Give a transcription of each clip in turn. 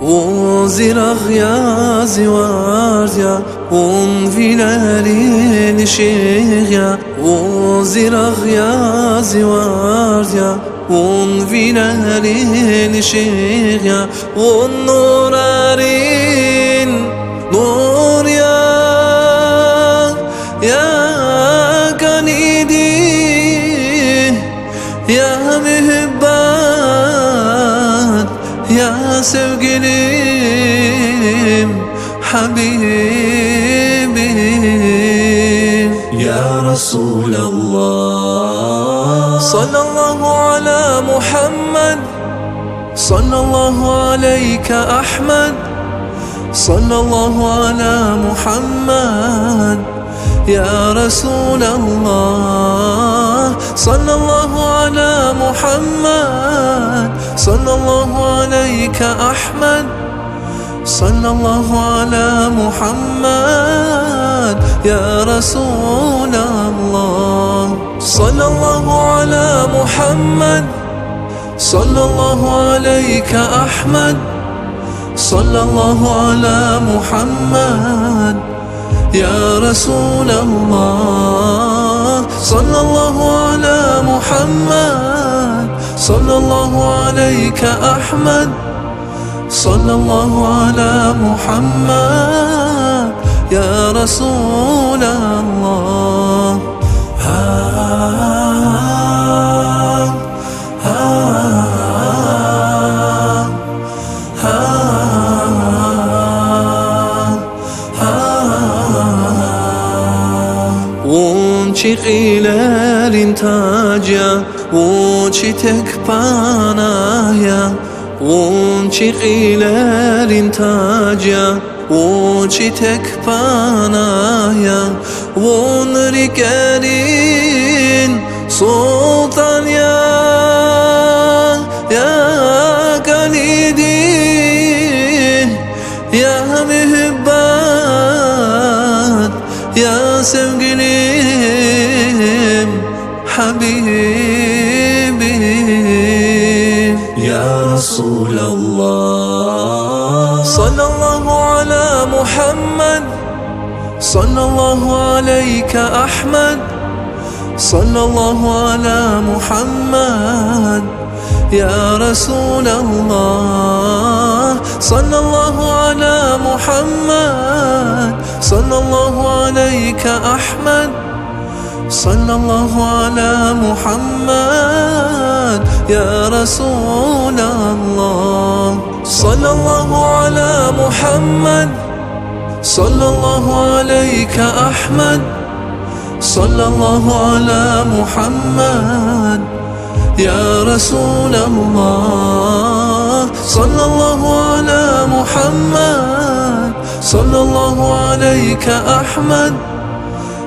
وزرغ يا زوار يا ونفيلالي نشيغ يا وزرغ يا زوار يا ونفيلالي نشيغ يا والنور أرين نور يا كنيدي يا مهبان يا sevgilim حبيبي يا رسول الله صلى الله على محمد صلى الله عليك أحمد صلى الله على محمد يا رسول الله صلى الله على محمد صلى الله عليك أحمد صلى الله على محمد يا رسول الله صلى الله على محمد صلى الله عليك أحمد صلى الله على محمد يا رسول الله صلى الله على محمد صلى الله عليك أحمد صلى الله على محمد يا رسول الله ونشي قيلال تاجيا ونشي تكبانايا ونشي قيلال تاجيا ونشي تكبانايا ونركالين سلطان يا كنيدي يا مهبان يا sevgilim حبيبي يا رسول الله صلى الله على محمد صلى الله عليك أحمد صلى الله على محمد يا رسول الله صلى الله على محمد صلى الله عليك أحمد صلى الله على محمد يا رسول الله صلى الله على محمد صلى الله عليك أحمد صلى الله على محمد يا رسول الله صلى الله على محمد صلى الله عليك أحمد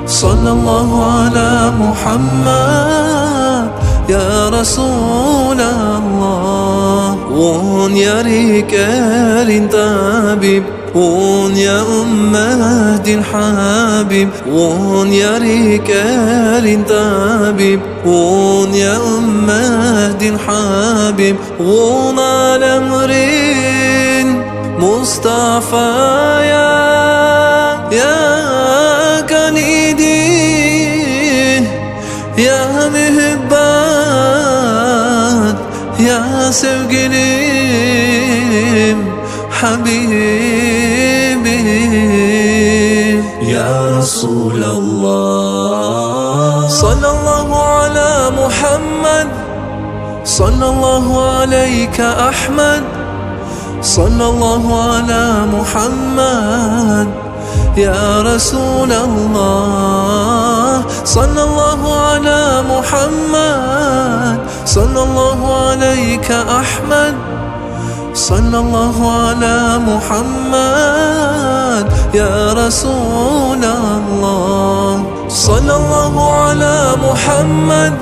صلى الله على محمد يا رسول الله ون يا رجال طبيب ون يا أمهات الحبيب ون يا رجال طبيب ون يا أمهات الحبيب ون على أمرين مصطفى يا كنيدي يا مهبان يا sevgilim حبيبي يا رسول الله صلى الله على محمد صلى الله عليك أحمد صلى الله على محمد يا رسول الله صلى الله على محمد صلى الله عليك أحمد صلى الله على محمد يا رسول الله صلى الله على محمد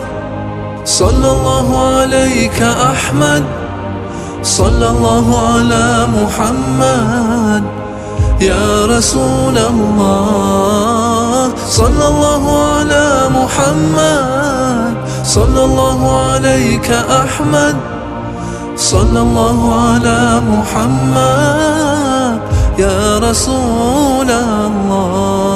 صلى الله عليك أحمد صلى الله على محمد يا رسول الله صلى الله على محمد صلى الله عليك أحمد صلى الله على محمد يا رسول الله.